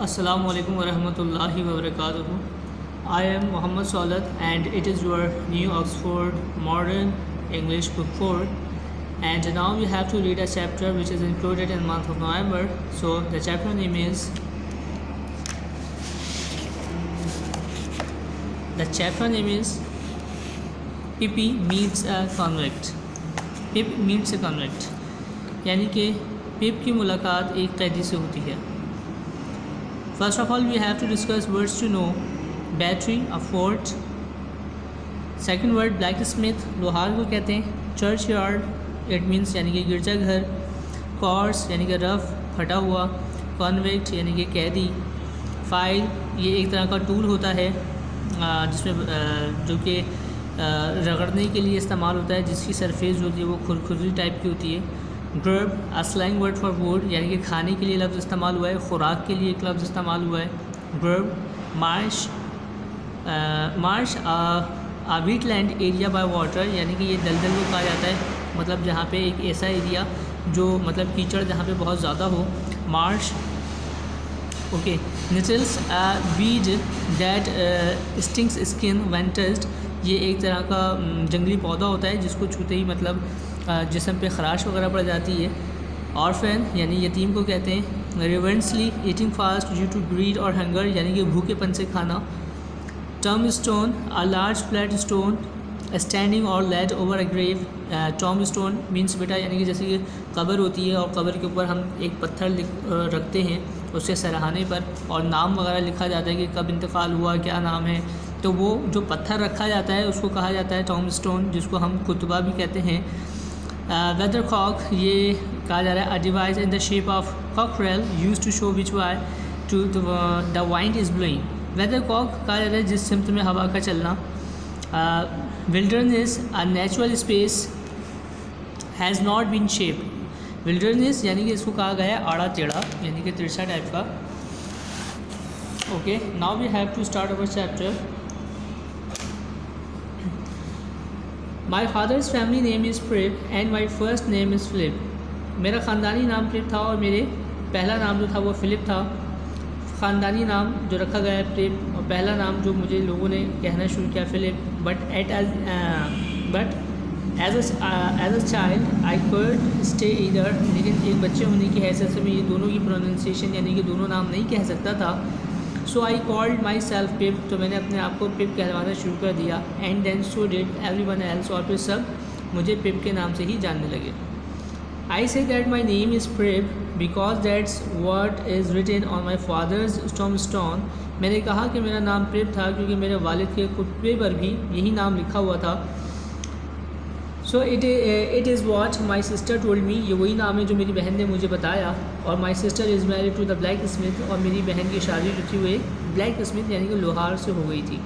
Assalamu alaikum wa rahmatullahi wa barakatuhu. I am Muhammad Salat and it is your new Oxford Modern English Book 4, and now we have to read a chapter which is included in the month of November. So the chapter name is Pippi meets a convict. Pip meets a convict यानी कि पिप की मुलाकात एक कैदी से होती है. First of all, we have to discuss words to know. Battery, a fort. Second word, blacksmith, लोहार को कहते हैं. Churchyard, it means यानी कि गिरजाघर. Coarse यानी कि रफ, फटा हुआ. Convict यानी कि कैदी. File, ये एक तरह का टूल होता है जिसमें जो कि रगड़ने के लिए इस्तेमाल होता है, जिसकी सरफेस जो होती है वो खुरखुरी टाइप की होती है. Grub, a slang word for food, यानी कि खाने के लिए लफ्ज़ इस्तेमाल हुआ है, ख़ुराक के लिए एक लफ्ज़ इस्तेमाल हुआ है. Grub. Marsh a wetland area by water, यानी कि ये दलदल को कहा जाता है, मतलब जहाँ पे एक ऐसा एरिया जो मतलब कीचड़ जहाँ पे बहुत ज़्यादा हो. Marsh. Okay. Nettles, weed that stings skin when touched, ये एक तरह का जंगली पौधा होता है जिसको छूते ही मतलब जिस्म पे ख़राश वगैरह पड़ जाती है. ऑर्फन यानी यतीम को कहते हैं. Ravenously, eating fast due to greed और हंगर, यानी कि भूखेपन से खाना. Tombstone, a large flat stone standing or laid over a grave. Tombstone means बेटा यानी कि जैसे कि कब्र होती है और कब्र के ऊपर हम एक पत्थर रखते हैं उसके सराहने पर और नाम वगैरह लिखा जाता है कि कब इंतकाल हुआ, क्या नाम है, तो वो जो पत्थर रखा जाता है उसको कहा जाता है टॉम स्टोन, जिसको हम कुतबा भी कहते हैं. वेदर कॉक, ये कहा जा रहा है a device in the shape of cockerel use to show which way to the wind is blowing. Weather cock कहा जाता है जिस सिमत में हवा का चलना. Wilderness, a natural space has not been shape. Wilderness यानी कि इसको कहा गया है आड़ा टेढ़ा, यानी कि तिरछा टाइप का. Okay, now we have to start our chapter. My father's family name is Pirrip and my first name is Philip. मेरा ख़ानदानी नाम प्रिप था और मेरे पहला नाम जो था वो फिलिप था. ख़ानदानी नाम जो रखा गया है प्रिप और पहला नाम जो मुझे लोगों ने कहना शुरू किया Philip. But as a child I could stay इधर, लेकिन एक बच्चे होने की हैसियत से मैं ये दोनों की प्रोनाउंसिएशन यानी कि दोनों नाम नहीं कह सकता था. सो आई कॉल्ड माई सेल्फ पिप, तो मैंने अपने आप को पिप कहलवाना शुरू कर दिया. And then so did every one else, और फिर सब मुझे पिप के नाम से ही जानने लगे. I say that my name is Pip because that's what is written on my father's tombstone. मैंने कहा कि मेरा नाम पिप था क्योंकि मेरे वालिद के कुतबे पर भी यही नाम लिखा हुआ था. So it is what my sister told me, ये वही नाम है जो मेरी बहन ने मुझे बताया. और my sister is married to the blacksmith, और मेरी बहन की शादी जो थी वो ब्लैक स्मिथ यानी कि लोहार से हो गई थी.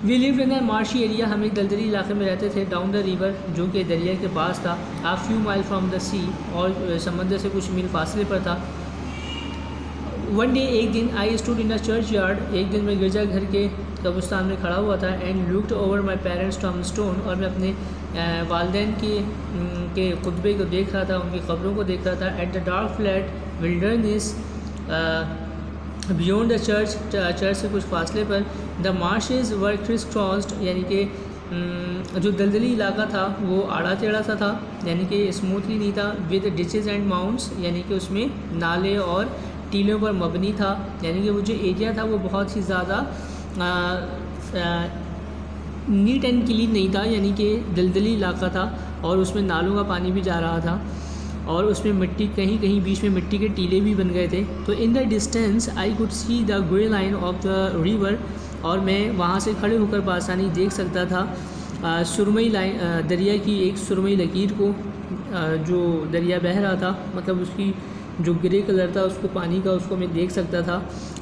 We live in a marshy area, हम एक दलदली इलाके में रहते थे. डाउन द रिवर, जो कि दरिया के पास था. A few mile from the sea, और समंदर से कुछ मील फासले पर था. वन डे, एक दिन, I stood in a church yard, एक दिन मैं गिरजा घर के कब्रिस्तान में खड़ा हुआ था. And looked over my parents tombstone, और मैं अपने वालदैन के खुतबे को देख रहा था, उनकी क़ब्रों को देख रहा था. At the dark flat wilderness beyond the church से कुछ फासले पर. The marshes were crisscrossed, यानी कि जो दलदली इलाका था वो आड़ा टेढ़ा सा था, यानी कि स्मूथली नहीं था. विद डिचेज एंड माउंट्स, यानी कि उसमें नाले और टीलों पर मबनी था, यानी कि वो जो एरिया था वो बहुत ही ज़्यादा नीट एंड क्लीन नहीं था, यानी कि दलदली इलाका था और उसमें नालों का पानी भी जा रहा था और उसमें मिट्टी कहीं कहीं बीच में मिट्टी के टीले भी बन गए थे. तो in the distance I could see the grey line of the river, और मैं वहाँ से खड़े होकर बासानी देख सकता था सुरमई लाइन, दरिया की एक सुरमई लकीर को, जो दरिया बह रहा था, मतलब उसकी जो ग्रे कलर था उसको पानी का, उसको मैं देख सकता था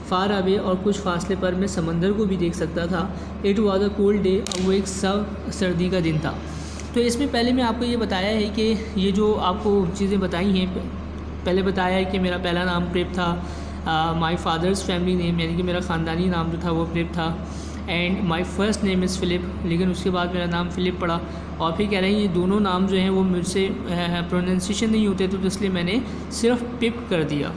फार अवे, और कुछ फासले पर मैं समंदर को भी देख सकता था. It was a cold day, और वो एक सर्दी का दिन था. तो इसमें पहले मैं आपको ये बताया है कि ये जो आपको चीज़ें बताई हैं, पहले बताया है कि मेरा पहला नाम प्रिप था. माई फादर्स फैमिली नेम यानी कि मेरा ख़ानदानी नाम जो था वो प्रिप था. And my first name is Philip, लेकिन उसके बाद मेरा नाम फ़िलिप पड़ा. और फिर कह रहे हैं ये दोनों नाम जो हैं वो मुझसे प्रोनाउंसिएशन नहीं होते, तो इसलिए मैंने सिर्फ पिप कर दिया.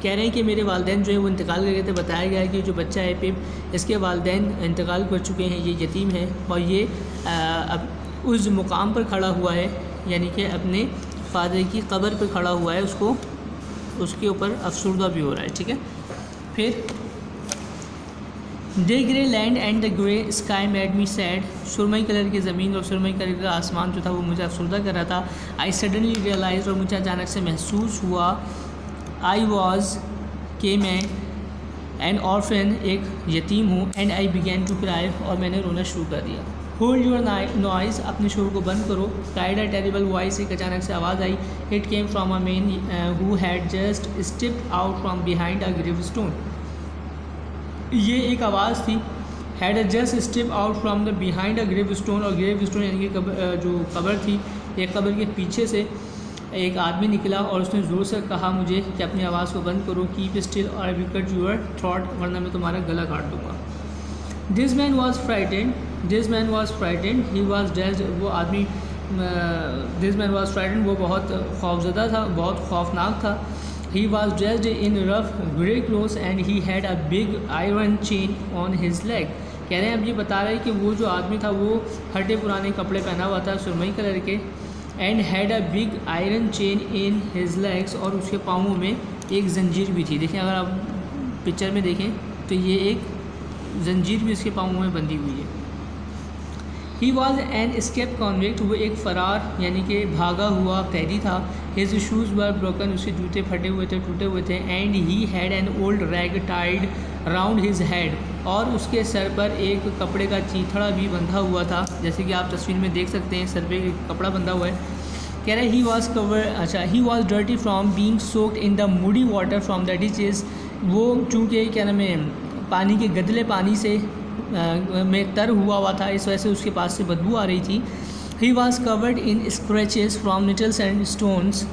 कह रहे हैं कि मेरे वालिदैन जो है वो इंतकाल कर गए थे। बताया गया है कि जो बच्चा है पिप, इसके वालिदैन इंतकाल कर चुके हैं, ये यतीम है और ये अब उस मुकाम पर खड़ा हुआ है, यानी कि अपने फादर की कब्र पर खड़ा हुआ है, उसको उसके ऊपर अफसरदा भी हो रहा है। ठीक है, फिर day grey land and the grey sky made me sad, सुरमई कलर की ज़मीन और सुरमई कलर का आसमान जो था वो मुझे अफसरदा कर रहा था। आई सडनली रियलाइज, और मुझे अचानक से महसूस हुआ, आई वॉज के मैं एन ऑर्फन, एक यतीम हूँ, and I began to cry, और मैंने रोना शुरू कर दिया। होल्ड योर नॉइज़, अपने शोर को बंद करो। क्राइड अ टेरिबल वॉइस, एक अचानक से आवाज़ आई। It came from a man who had just stepped out from behind a grave stone. ये एक आवाज़ थी, had just step out from the behind a grave stone, और ग्रेव स्टोन यानी कि जो कब्र थी, एक कब्र के पीछे से एक आदमी निकला और उसने ज़ोर से कहा मुझे कि अपनी आवाज़ को बंद करो, कीप स्टिल और I will cut your throat, वरना मैं तुम्हारा गला काट दूँगा। This man was frightened, he was dressed, वो आदमी दिस मैन वॉज फ्राइटेंड, वो बहुत खौफजदा था, बहुत खौफनाक था। He was dressed in rough grey clothes and he had a big iron chain on his leg। कह रहे हैं, अब ये बता रहे हैं कि वो जो आदमी था वो फटे पुराने कपड़े पहना हुआ था सुरमई कलर के, and had a big iron chain in his legs, और उसके पाँवों में एक जंजीर भी थी। देखें, अगर आप पिक्चर में देखें तो ये एक जंजीर भी उसके पाँवों में बंधी हुई है। He was an escaped convict, वो एक फ़रार यानी कि भागा हुआ कैदी था। हिज शूज़ वर ब्रोकन, उसके जूते फटे हुए थे, टूटे हुए थे। And he had an old rag tied round his head, और उसके सर पर एक कपड़े का चीथड़ा भी बंधा हुआ था, जैसे कि आप तस्वीर में देख सकते हैं, सर पे एक कपड़ा बंधा हुआ है। कह रहे he was he was dirty from being soaked in the Moody water from the ditches, वो चूँकि क्या नाम है पानी के गदले पानी से में तर हुआ था, इस वजह से उसके पास से बदबू आ रही थी। He was covered in scratches from nettles and stones,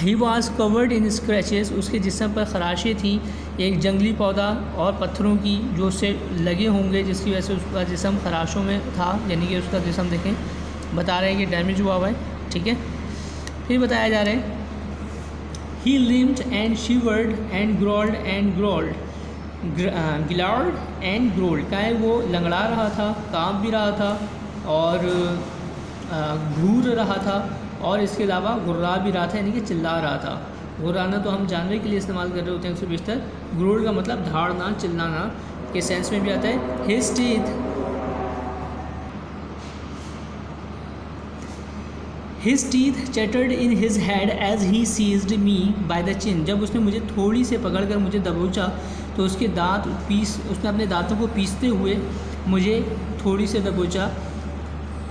he was covered in scratches, उसके जिस्म पर खराशें थी, एक जंगली पौधा और पत्थरों की जो उससे लगे होंगे, जिसकी वजह से उसका जिस्म खराशों में था, यानी कि उसका जिस्म देखें बता रहे हैं कि डैमेज हुआ हुआ है। ठीक है, फिर बताया जा रहा है, he limped and shivered and growled and growled, glared and growled, का है वो लंगड़ा रहा था, कांप भी रहा था और घूर रहा था, और इसके अलावा गुर्रा भी रहा था, यानी कि चिल्ला रहा था। गुर्राना तो हम जानवर के लिए इस्तेमाल कर रहे होते हैं अक्सर बेशतर, ग्रोल्ड का मतलब धाड़ना, चिल्लाना के सेंस में भी आता है। His teeth chattered in his head as he seized me by the chin, जब उसने मुझे थोड़ी से पकड़कर मुझे दबोचा तो उसके उसने अपने दांतों को पीसते हुए मुझे थोड़ी से दबोचा।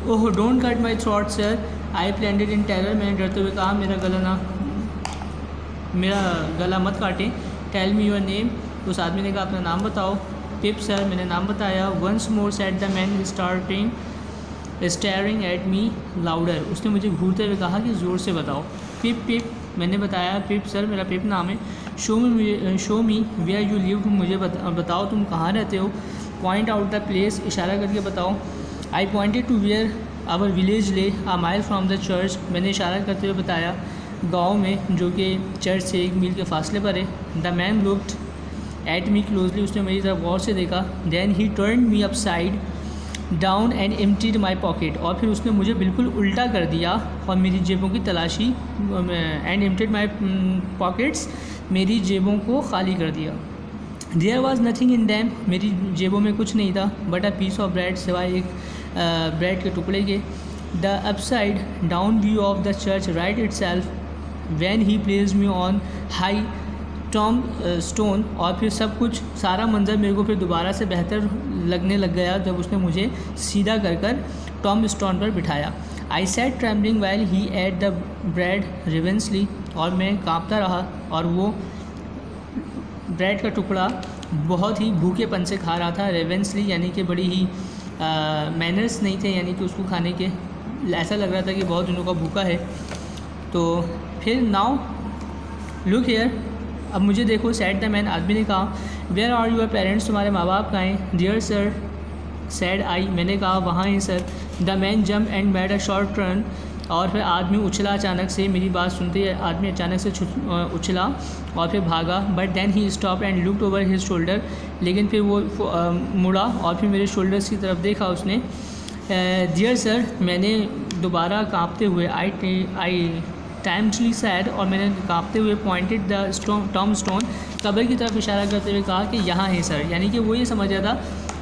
Oh don't cut my throat sir, I pleaded in terror, मैंने डरते हुए कहा मेरा गला मत काटें। टेल मी योर नेम, उस आदमी ने कहा अपना नाम बताओ। पिप सर, मैंने नाम बताया। Once more said the man staring at me louder, उसने मुझे घूरते हुए कहा कि ज़ोर से बताओ। पिप, मैंने बताया। पिप सर, मेरा पिप नाम है। Show me where you live, मुझे बताओ तुम कहाँ रहते हो। पॉइंट आउट द प्लेस, इशारा करके बताओ। I pointed to where our village lay a mile from the church, मैंने इशारा करते हुए बताया गांव में जो कि चर्च से 1 मील के फासले पर है। The man looked at me closely, उसने मेरी तरफ गौर से देखा। Then he turn me upside down and emptied my pocket, और फिर उसने मुझे बिल्कुल उल्टा कर दिया और मेरी जेबों की तलाशी, एंड एम्प्टीड माई पॉकेट्स, मेरी जेबों को खाली कर दिया। There was nothing in them, मेरी जेबों में कुछ नहीं था but a piece of bread, सिवाय एक ब्रेड के टुकड़े के। The upside down view of the church right itself when he place me on high tombstone, और फिर सब कुछ सारा मंजर मेरे को फिर दोबारा से बेहतर लगने लग गया जब उसने मुझे सीधा कर टॉम स्टोन पर बिठाया। I sat trembling while he ate the bread ravenously, और मैं कांपता रहा और वो ब्रेड का टुकड़ा बहुत ही भूखेपन से खा रहा था। रेवेंसली यानी कि बड़ी ही मैनर्स नहीं थे, यानी कि उसको खाने के ऐसा लग रहा था कि बहुत दिनों का भूखा है। तो फिर नाउ लुक हियर, अब मुझे देखो। सैड द मैन, आदमी ने कहा। वेयर आर यूर पेरेंट्स, तुम्हारे माँ बाप कहाँ हैं। डियर सर सैड आई, मैंने कहा वहाँ हैं sir. The man jump and made a short turn, और फिर आदमी उछला अचानक से, मेरी बात सुनते ही आदमी अचानक से उछला और फिर भागा। But then he stop and looked over his shoulder, लेकिन फिर वो मुड़ा और फिर मेरे शोल्डर्स की तरफ देखा उसने। डियर सर, मैंने दोबारा काँपते हुए आई टाइमली सैड, और मैंने काँपते हुए पॉइंटेड द टॉम स्टोन, कब्र की तरफ इशारा करते हुए कहा कि यहाँ है सर। यानी कि वो ये समझ रहा था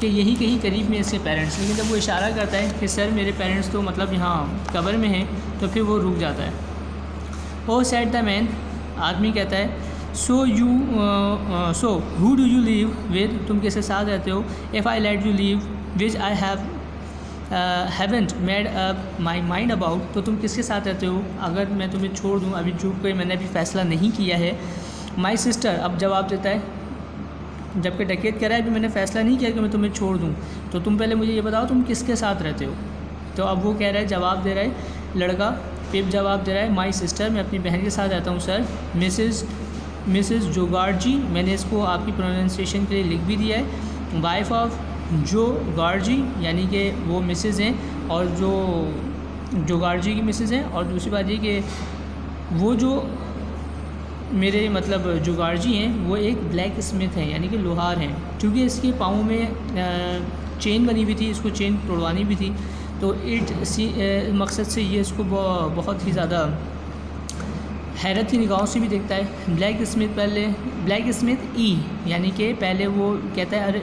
कि यही कहीं करीब में इसके पेरेंट्स, लेकिन जब वो इशारा करता है कि सर मेरे पेरेंट्स तो मतलब यहाँ कब्र में हैं, तो फिर वो रुक जाता है। ओ सेड द मैन, आदमी कहता है, so who do you leave with, तुम किसके साथ रहते हो? If I let you leave which I haven't made up my mind about, तो तुम किसके साथ रहते हो अगर मैं तुम्हें छोड़ दूँ, अभी जो कोई मैंने अभी फ़ैसला नहीं किया है। माई सिस्टर, अब जवाब देता है, जबकि डकैत कह रहा है अभी मैंने फ़ैसला नहीं किया कि मैं तुम्हें छोड़ दूँ, तो तुम पहले मुझे ये बताओ तुम किसके साथ रहते हो। तो अब वो कह रहा है, जवाब दे रहा है लड़का, पिप जवाब दे रहा है, माई सिस्टर, मैं अपनी बहन के साथ रहता हूँ सर। मिसेस जोगार्जी, मैंने इसको आपकी प्रोनाउंसिएशन के लिए लिख भी दिया है, वाइफ ऑफ जोगार्जी, यानी कि वो मिसेज़ हैं और जो जोगार्जी की मिसेज़ हैं। और दूसरी बात ये कि वो जो मेरे मतलब जोगार्जी हैं वो एक ब्लैक स्मिथ हैं, यानी कि लोहार हैं। क्योंकि इसके पाँव में चेन बनी हुई थी, इसको चेन तोड़वानी भी थी, तो मकसद से ये इसको बहुत ही ज़्यादा हैरत की निगाहों से भी देखता है। ब्लैक स्मिथ ई, यानी कि पहले वो कहता है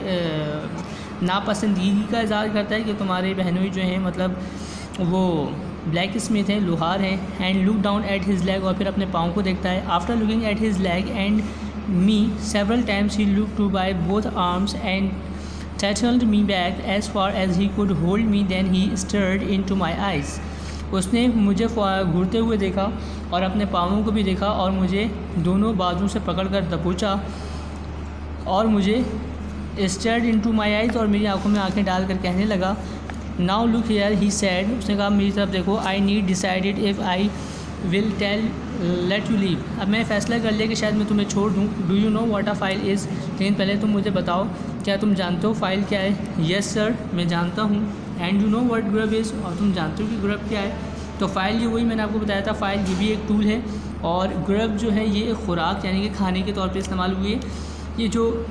नापसंदीगी का इज़हार करता है कि तुम्हारे बहनोई जो हैं मतलब वो ब्लैक स्मिथ हैं, लोहार हैं। And look down at his leg, और फिर अपने पाँव को देखता है। After looking at his leg and me several times he look to by both arms and tilted me back as far as he could hold me, then he stared into my eyes. उसने मुझे घूरते हुए देखा और अपने पाँवों को भी देखा और मुझे दोनों बाजू से पकड़ कर दबोचा और मुझे stared into my eyes, और मेरी आंखों में आंखें डालकर कहने लगा, now look here he said, उसने कहा मेरी तरफ देखो, I need decided if I will let you live, अब मैं फ़ैसला कर लिया कि शायद मैं तुम्हें छोड़ दूँ। Do you know what a file is, लेकिन पहले तुम मुझे बताओ क्या तुम जानते हो फ़ाइल क्या है? येस सर, मैं जानता हूँ। And you know what grub is, और तुम जानते हो कि ग्रब क्या है? तो फ़ाइल ये वही मैंने आपको बताया था, फ़ाइल ये भी एक टूल है, और ग्रब जो है ये एक खुराक यानी कि खाने के तौर पर इस्तेमाल हुई है। ये जो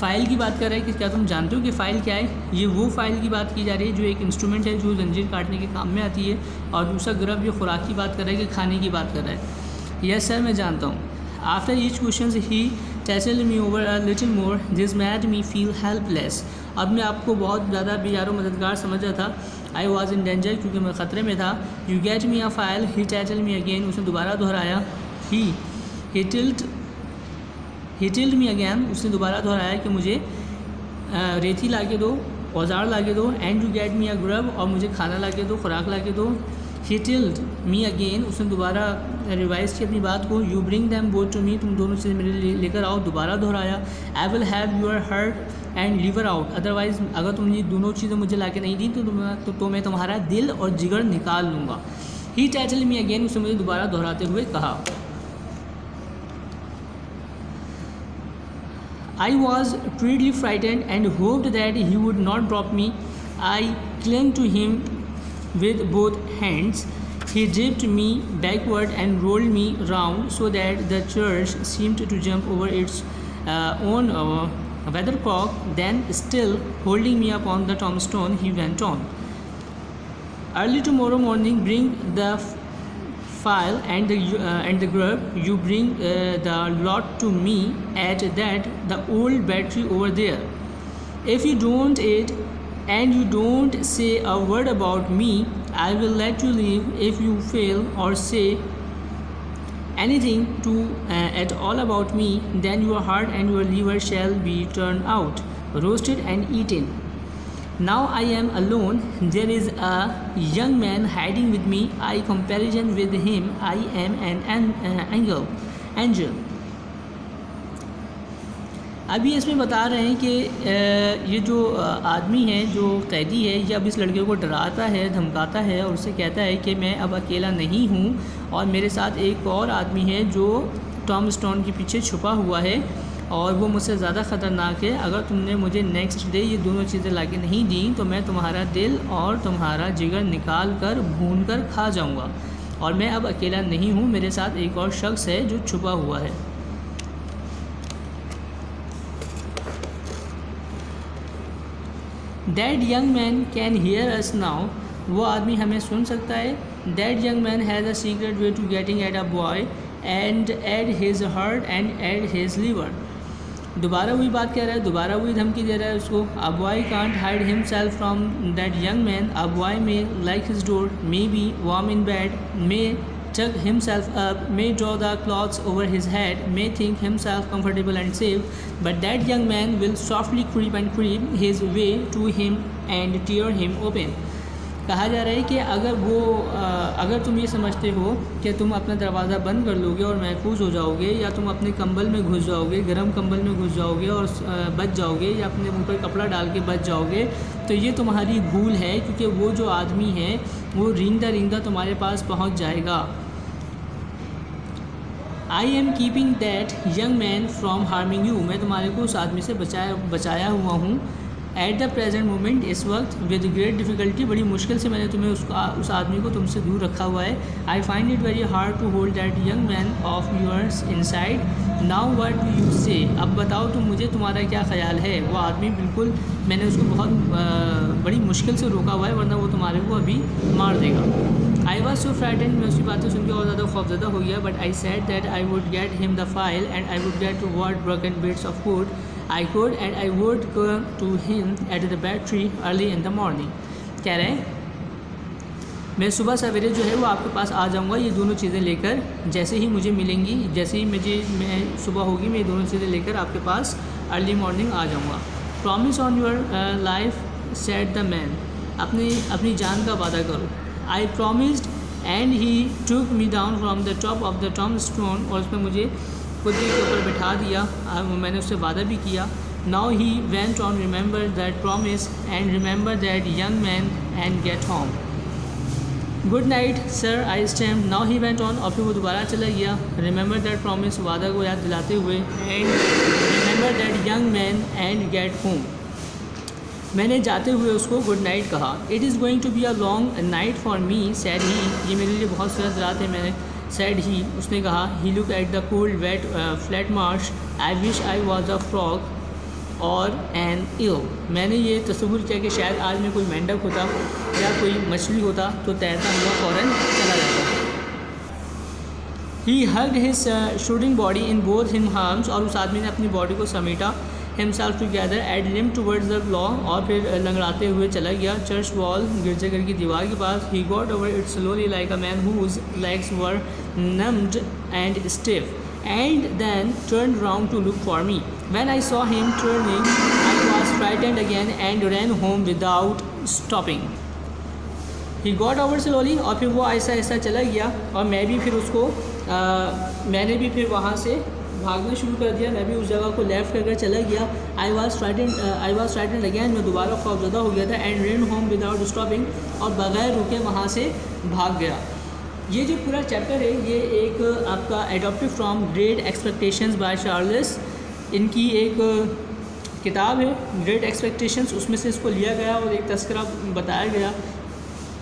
फ़ाइल की बात कर रहा है कि क्या तुम जानते हो कि फ़ाइल क्या है, ये वो फ़ाइल की बात की जा रही है जो एक इंस्ट्रूमेंट है जो जंजीर काटने के काम में आती है, और दूसरा ग्रब ये खुराक की बात कर रहा है कि खाने की बात कर रहा है। यस सर, मैं जानता हूँ। After each question he tilted me over a little more, this made me feel helpless, अब मैं आपको बहुत ज़्यादा बेयारो मददगार समझ रहा था। आई वॉज इन डेंजर, क्योंकि मैं ख़तरे में था। You get me a file, he tilted me again, उसने दोबारा दोहराया। ही टिल्ड मी अगैन, उसने दोबारा दोहराया कि मुझे रेती ला के दो, औजार ला के दो। And you get me a grub, और मुझे खाना ला के दो, खुराक ला के दो। ही टिल्ड मी अगेन, उसने दोबारा रिवाइज़ की अपनी बात को। You bring them both to me, तुम दोनों चीज़ें मेरे लिए लेकर आओ, दोबारा दोहराया। I will have your heart and liver out, otherwise अगर तुम ये दोनों चीज़ें मुझे ला के नहीं दी तो मैं तुम्हारा दिल और जिगर निकाल लूँगा। ही टैचल्ड मी अगेन, उसने मुझे दोबारा दोहराते हुए कहा। I was truly frightened and hoped that he would not drop me. I clung to him with both hands. He dipped me backward and rolled me round so that the church seemed to jump over its own weathercock. Then, still holding me upon the tombstone, he went on. Early tomorrow morning, bring the file and the grub. You bring the lot to me at that the old battery over there. If you don't eat and you don't say a word about me, I will let you leave. If you fail or say anything to at all about me, then your heart and your liver shall be turned out, roasted and eaten. Now I am alone. There is a young man hiding with me. I comparison with him. I am an angel. अभी इसमें बता रहे हैं कि ये जो आदमी है, जो कैदी है, ये अब इस लड़के को डराता है, धमकाता है और उससे कहता है कि मैं अब अकेला नहीं हूँ और मेरे साथ एक और आदमी है जो टॉम स्टोन के पीछे छुपा हुआ है। और वो मुझसे ज़्यादा ख़तरनाक है। अगर तुमने मुझे नेक्स्ट डे ये दोनों चीज़ें लाके नहीं दी तो मैं तुम्हारा दिल और तुम्हारा जिगर निकाल कर भून कर खा जाऊँगा। और मैं अब अकेला नहीं हूँ, मेरे साथ एक और शख्स है जो छुपा हुआ है। That young man can hear us now, वो आदमी हमें सुन सकता है। That young man has a secret way to getting at a boy and at his heart and at his liver. दोबारा वही बात कह रहा है, दोबारा वही धमकी दे रहा है उसको। A boy can't hide himself from that young man, a boy may lock his door, may be warm in bed, may tuck himself up, may draw the cloths over his head, may think himself comfortable and safe, but that young man will softly creep his way to him and tear him open. कहा जा रहा है कि अगर तुम ये समझते हो कि तुम अपना दरवाज़ा बंद कर लोगे और महफूज हो जाओगे, या तुम अपने कंबल में घुस जाओगे, गर्म कंबल में घुस जाओगे और बच जाओगे, या अपने मुँह पर कपड़ा डाल के बच जाओगे, तो ये तुम्हारी भूल है, क्योंकि वो जो आदमी है वो रींगता तुम्हारे पास पहुँच जाएगा। I am keeping that young man from harming you, मैं तुम्हारे को उस आदमी से बचाया हुआ हूँ। एट द प्रेजेंट मोमेंट, इस वक्त विद ग्रेट डिफ़िकल्टी, बड़ी मुश्किल से मैंने तुम्हें उस आदमी को तुमसे दूर रखा हुआ है। I find it very hard to hold that young man of yours inside, now what do you say, अब बताओ तुम मुझे, तुम्हारा क्या ख्याल है। वो आदमी बिल्कुल, मैंने उसको बहुत बड़ी मुश्किल से रोका हुआ है, वरना वो तुम्हारे को अभी मार देगा। आई वॉज सो फ्राइटेंड, मैं उसकी बातें सुन के और ज़्यादा खौफज़दा हो गया। But I said that I would get him the file and I would get to word broken bits of wood I could, and I would go to him at the battery early in the morning. कह रहे हैं मैं सुबह सवेरे जो है वो आपके पास आ जाऊँगा ये दोनों चीज़ें लेकर, जैसे ही मुझे मिलेंगी, जैसे ही मैं सुबह होगी मैं ये दोनों चीज़ें लेकर आपके पास अर्ली मॉर्निंग आ जाऊँगा। Promise on your life said the man, अपनी जान का वादा करो। आई promised and he took me down from the top of the Tom stone, और उसमें मुझे खुदी के ऊपर बिठा दिया, मैंने उससे वादा भी किया। Now he went on, remember that promise and remember that young man and get home. Good night sir, I stammered, now he went on, और फिर वो दोबारा चला गया। रिमेंबर दैट प्रॉमिस, वादा को याद दिलाते हुए, and remember that young man and get home, मैंने जाते हुए उसको गुड नाइट कहा। It is going to be a long night for me said he, ये मेरे लिए बहुत सर्द रात है, मैंने said he, उसने कहा। he looked at the cold wet flat marsh, I wish I was a frog or an eel, मैंने ये तस्वीर किया कि शायद आज मैं कोई मेंढक होता या कोई मछली होता तो तैरता हुआ फ़ौरन चला जाता। he hugged his shooting body in both his arms, और उस आदमी ने अपनी बॉडी को समेटा। himself together and limped towards the law, और फिर लंगड़ाते हुए चला गया चर्च वॉल, गिरजाघर की दीवार के पास। he got over it slowly like a man whose legs were numbed and stiff, and then turned round to look for me. When I saw him turning, I was frightened again and ran home without stopping. he got over slowly, और फिर वो ऐसा ऐसा चला गया, और मैं भी फिर उसको मैंने भी फिर वहाँ से भागना शुरू कर दिया, मैं भी उस जगह को लेफ़्ट कर चला गया। आई वॉज फ्राइटेंड अगैन, मैं दोबारा खौफज़दा हो गया था। And rain home without stopping, और बग़ैर रुके वहाँ से भाग गया। ये जो पूरा चैप्टर है ये एक आपका adopted from great expectations by Charles, इनकी एक किताब है ग्रेट एक्सपेक्टेशंस, उसमें से इसको लिया गया और एक तस्करा बताया गया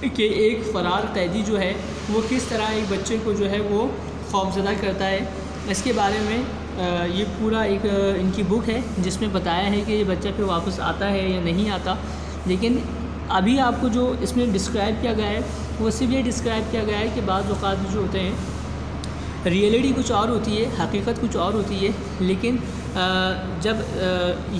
कि एक फ़रार कैदी जो है वो किस तरह एक बच्चे को जो है वो खौफज़दा करता है। इसके बारे में ये पूरा एक इनकी बुक है जिसमें बताया है कि ये बच्चा फिर वापस आता है या नहीं आता। लेकिन अभी आपको जो इसमें डिस्क्राइब किया गया है वो सिर्फ ये डिस्क्राइब किया गया है कि बाज़ औक़ात जो होते हैं रियलिटी कुछ और होती है, हकीकत कुछ और होती है, लेकिन जब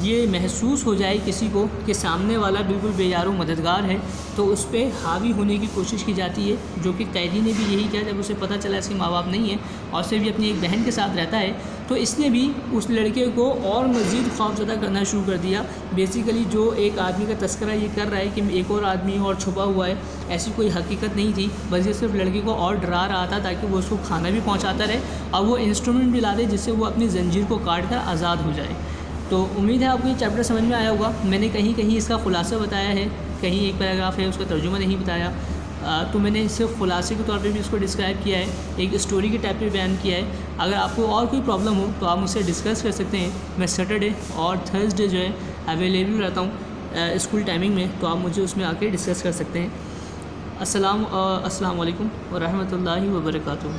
ये महसूस हो जाए किसी को कि सामने वाला बिल्कुल बेयारो मददगार है तो उस पर हावी होने की कोशिश की जाती है, जो कि कैदी ने भी यही किया। जब उसे पता चला इसके माँ बाप नहीं है और सिर्फ भी अपनी एक बहन के साथ रहता है तो इसने भी उस लड़के को और मज़ीद खौफज़दा करना शुरू कर दिया। बेसिकली जो एक आदमी का तस्करा ये कर रहा है कि एक और आदमी और छुपा हुआ है, ऐसी कोई हकीकत नहीं थी, बस ये सिर्फ लड़के को और डरा रहा था ताकि वो उसको खाना भी पहुंचाता रहे और वो इंस्ट्रूमेंट भी ला दे जिससे वो अपनी जंजीर को काट कर आज़ाद हो जाए। तो उम्मीद है आपको ये चैप्टर समझ में आया होगा। मैंने कहीं कहीं इसका ख़ुलासा बताया है, कहीं एक पैराग्राफ है उसका तर्जुमा नहीं बताया। तो मैंने इसे ख़ुलासे के तौर पे भी इसको डिस्क्राइब किया है, एक स्टोरी के टाइप पे बयान किया है। अगर आपको और कोई प्रॉब्लम हो तो आप मुझसे डिस्कस कर सकते हैं। मैं सैटरडे और थर्सडे जो है अवेलेबल रहता हूँ स्कूल टाइमिंग में, तो आप मुझे उसमें आके डिस्कस कर सकते हैं। अस्सलाम वालेकुम व रहमतुल्लाहि व बरकातुहू।